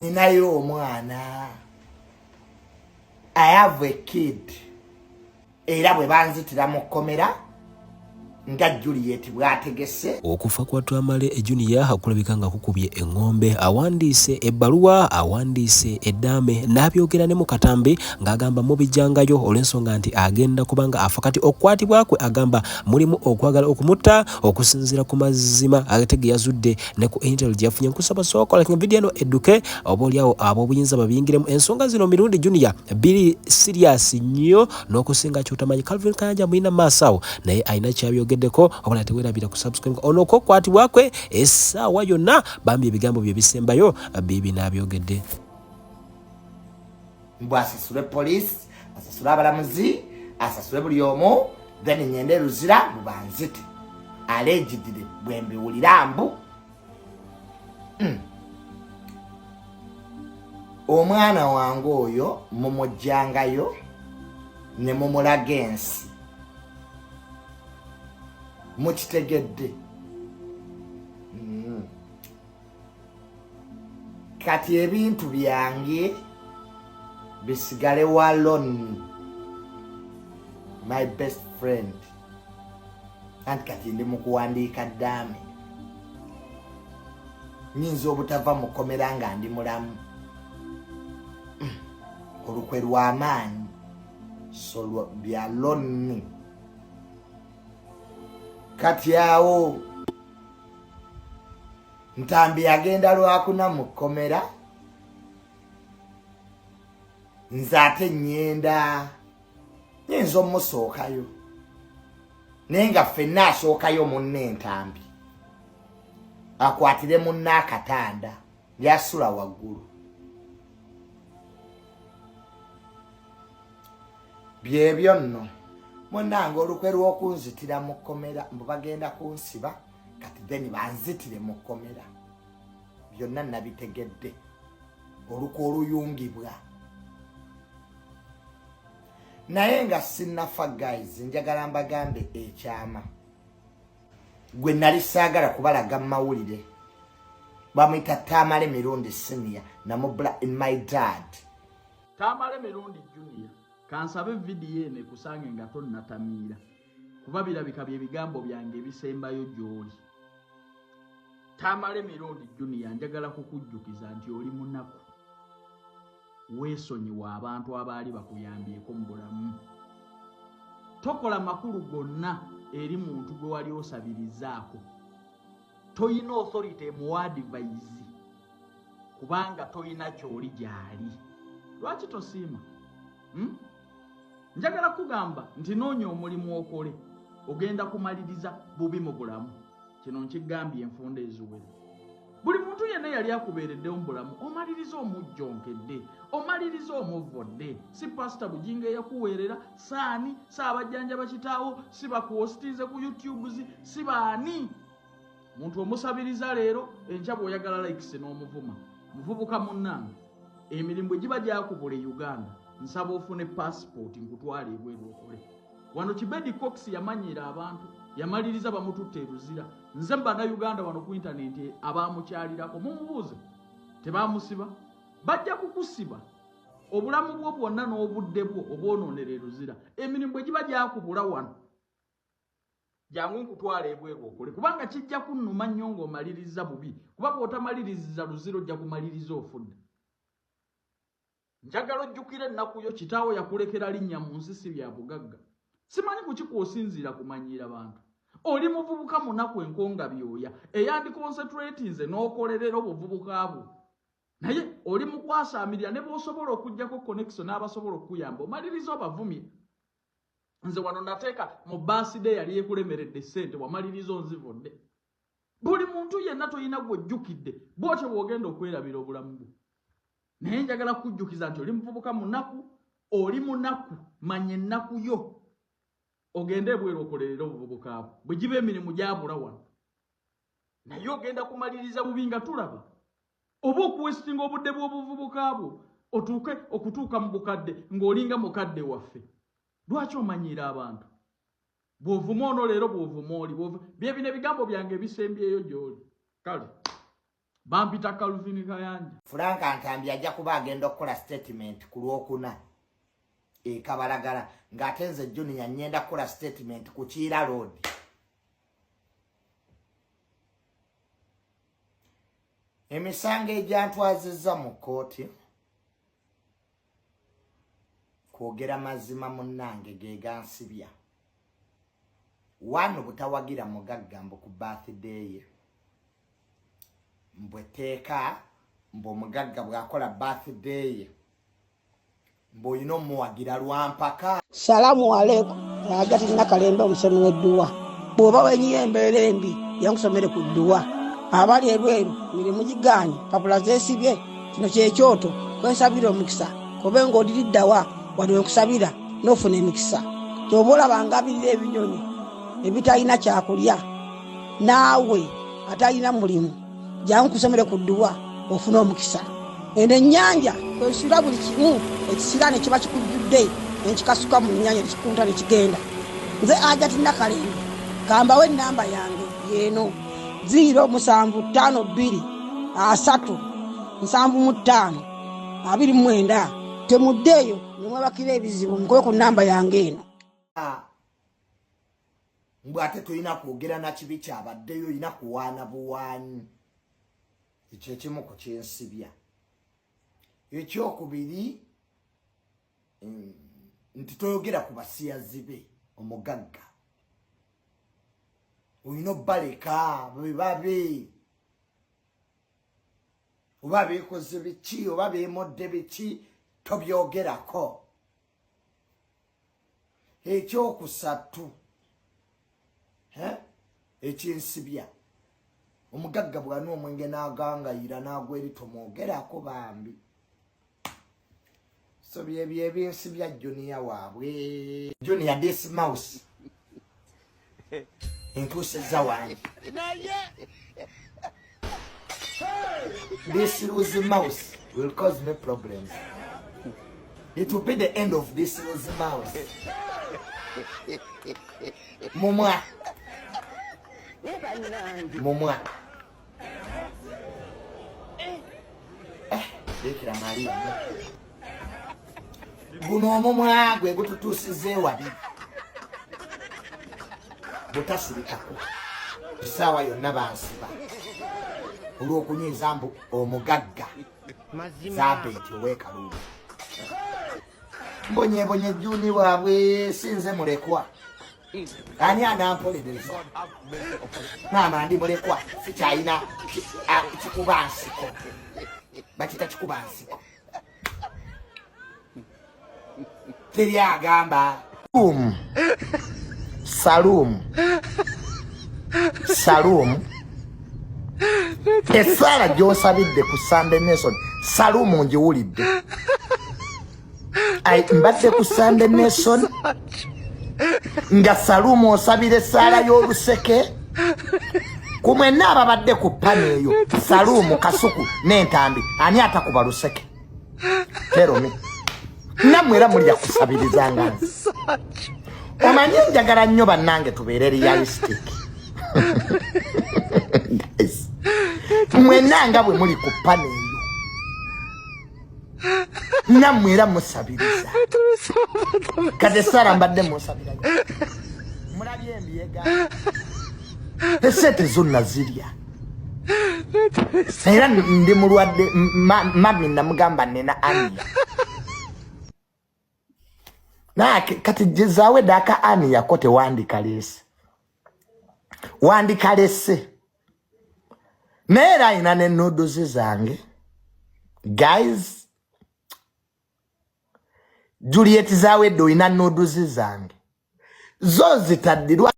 Ninayo omwana. I have a kid. Era bwe banzitira mu kkomera nga Juliet bwategese. Okufa kwa Twamale Junior hakulabika nga kukubye engombe, awandiise ebbaluwa, awandiise eddame, n'abyogera ne mu katambi ng'agamba mu bijjangayo olw'ensonga nti agenda kubanga afa. Kati okukwatibwa kwe agamba mulimu okwagala okumutta okusinziira ku mazima ate ge yazudde ne ku interview gyafunye. Nkusaba sookola video eno edduke oboolyawo ab'obuyinza babiyingiremu. Ensonga zino mirundi Junior biri serious nnyo n'okusinga ky'otamanyi. Calvin Kayanja mulina maasawo naye alina kyabyogeddeko obula teweerabira ku subscribe ono ko kwatibwa kwe essaawa yonna bambi ebigambo bye bisembayo bibi n'abyogedde. Mbw asasule police, asasule abalamuzi, asasule buli omu, then ngende Luzira bubanzite. Allegedly bwe mbiwulira mbu omwana wange oyo mumujjangayo ne mumulaga ensi. Mukitegedde. Kati ebintu byange bisigale alone. My best friend. Anti kati ndi mukuwandiika ddame. Nyinza obutava mu kkomera nga ndi mulamu. Olukwe lw'amaanyi so bya lone. Kati awo Ntambi agenda lwakuna mu kkomera, nze ate nyinza omusookayo naye nga ffenna asookayo munne Ntambi akwatire munne akatanda lyasula waggulu. Byebyo nno munange olukwe lw'okunzitira mu kkomera mbu bagenda kunsiba kati then banzitire mu kkomera. Byonna nabitegedde olukwe oluyungibwa. Naye nga sinnafa guys, njagala mbagambe ekyama. Gwe nali saagala kubalaga mu mawulire. Bamuyita Tamale Mirundi Senior namubula in my dad. Tamale Mirundi Junior. Kansabe video ene kusange nga tonnatamiira kuba birabika bye bigambo byange bisembayo gy'oli. Tamale Mirundi Junior, njagala kukujjukiza nti oli munaku. Weesonyiwa abantu abaali bakuyambyeko mu bulamu. Tokola makulu gonna eri muntu gwe wali osabirizaako. Toyina authority mu advise kubanga toyina ky'oli gy'ali. Lwaki tosiima? Njagala kugamba nti noonya omulimu okole ogenda kumaliriza bubi mu bulamu. Kino nkigambye enfunda eziwera. Buli muntu yenna yali akubeereddewo mu bulamu omaliriza omujjonkedde, omaliriza omuvodde. Si pasita Bujinga eyakuweerera, saani, saabajjanjaba kitaawo, si bakuwositiize ku YouTube, si baani. Muntu omusabiriza leero enkya bw'oyagala likes n'omuvuma. Muvubuka munnange, emirimu bwe giba gyakubula e Uganda, nsaba ofune passport nkutwale ebweru okole. Wano Kibedi Cox yamanyiira abantu, yamaliriza bamututte Luzira. Nze mbana Uganda wano ku internet abamukyalirako mumubuuze. Tebamusiba. Bajja kukusiba. Obulamu bwo bwonna n'obudde bwo obwonoonera Luzira. Emirimu bwe giba gyakubula wano, jangu nkutwale ebweru okole. Kubanga kijja kunnuma nnyo ng'omaliriza bubi. Kuba bw'otamaliriza Luzira ojja kumaliriza ofudde. Njagala ojjukire ennaku yo kitaawo yakulekera linnya mu nsi si bya bugagga. Simanyi ku kikwosinziira kumanyiira bantu. Oli muvubuka munaku enkonga byoya eyandikoncentratings n'okolerera obuvubuka bwo. Naye oli mukwasaamirira ne bw'osobola okuggyako connection n'abasobola okuyamba omaliriza obavumye. Nze wano nateeka mu birthday yali yekulemeredde ssente wamaliriza onzivodde. Buli muntu yenna toyina gw'ojjukidde bw'otyo bw'ogenda okwerabira obulamu bwo. Naye njagala kujjukiza nti oli muvubuka munaku, oli munaku, manya ennaku yo. Ogende ebweru okolerera obuvubuka bwo. Bwe giba emirimu gyabula wano, naye ogenda kumaliriza bubi nga tulaba. Oba okuwesitinga obudde bw'obuvubuka bwo otuuke okutuuka mu bukadde ng'olinga mukadde waffe. Lwaki omanyiira abantu? Bw'ovuma ono leero bw'ovuma oli. Bye bino ebigambo byange bisembyeyo gy'oli. Kale bampita Calvin Kayanja. Frank Antambi ajja kuba agenda okukola statement ku Lwokuna Kabalagala ng'atenze Junior nyenda kukola statement ku Kiira Road. Emisango egyantwazizza mu kkooti kwogera mazima munnange ge gansibya. Wano butawagira mugagga mbu ku birthday ye. Mbweteeka mbu omugagga bw'akola birthday ye mbu olina omuwagira lwampaka. Salamu alaikum. Ajati Nakalembe omusomi w'edduwa. Bw'oba wenyiye embeera embi yankusomere ku dduwa. Abali ebweru mirimu gigaanye papula zeesibye kino kyekyoto kwensabira omukisa kobe ng'odiriddawa wali wenkusabira n'ofuna emikisa. Ky'oba olabanga abirira ebinyonyi ebitalina kyakulya naawe atalina mulimu jangu kusomere ku dduwa ofuna omukisa. Eno ennyanja kwesula buli kimu ekisira ne kiba kikujjudde nekikasuka mu nnyanja nekikunta ne kigenda. Nze Ajati Nakalembe kambawo ennamba yange yeeno 075237529. Temuddeeyo nemwebakira ebizibu nkoye ku nnamba yange eno. Mbw ate toyina kwogera na kibi kyabaddeyo oyina kuwaana buwaanyi. Ekyo ekimu ku kyensibya. Ekyokubiri nti toyogera ku basiyazi be omugagga. Oyina obbaleka bebabe oba beekoze biki oba beemodde biki tobyogerako. Ekyokusatu ekyensibya omugagga bw'anywa omwenge n'agangayira n'agweri tomwogerako bambi. So byebyo ebyensibya Junior waabwe. Junior this mouse entuusizza wange. This loose mouse will cause me problems. It will be the end of this loose mouse. Mumwa. Dekira Maria. Guno omumwa gwe gututuusize wali. Butasirikako. Essaawa yonna bansiba. Olw'okunyiiza mbu omugagga Zaabeti ow'ekalulu. Mbonyeebonye Juni waabwe sinze mulekwa. Ani anampolereza? Maama ndi mulekwa sikyalina kikubansiko. Bakita kikubansiko. Teri agamba. Salum. Essala gy'osabidde ku Sunday Nation. Salum ngiwulidde. Mbadde ku Sunday Nation. Nga Salum osabira essaala y'oluseke. Ku mwenna ababadde ku ppani eyo. Salum Kasuku n'entambi. Ani atakuba luseke? Tell me. Nammwe era mulya kusabirizanga nze. Omanyi njagala nnyo bannange tubeere realistic. Guys. Mwenna nga bwe muli ku ppani eyo. Nammwe era musabiriza. Kade Sara mbadde musabira. Mulabye embyega. Esente zonna zirya. Era ndi mulwadde mami namugamba nena Ania. Kati jezaawe daka Ania kote wandikalese. Wandikalese. Neera ina ne noodles zange. Guys. Juliet zawe do ina noodles zange. Zo zitaddirwa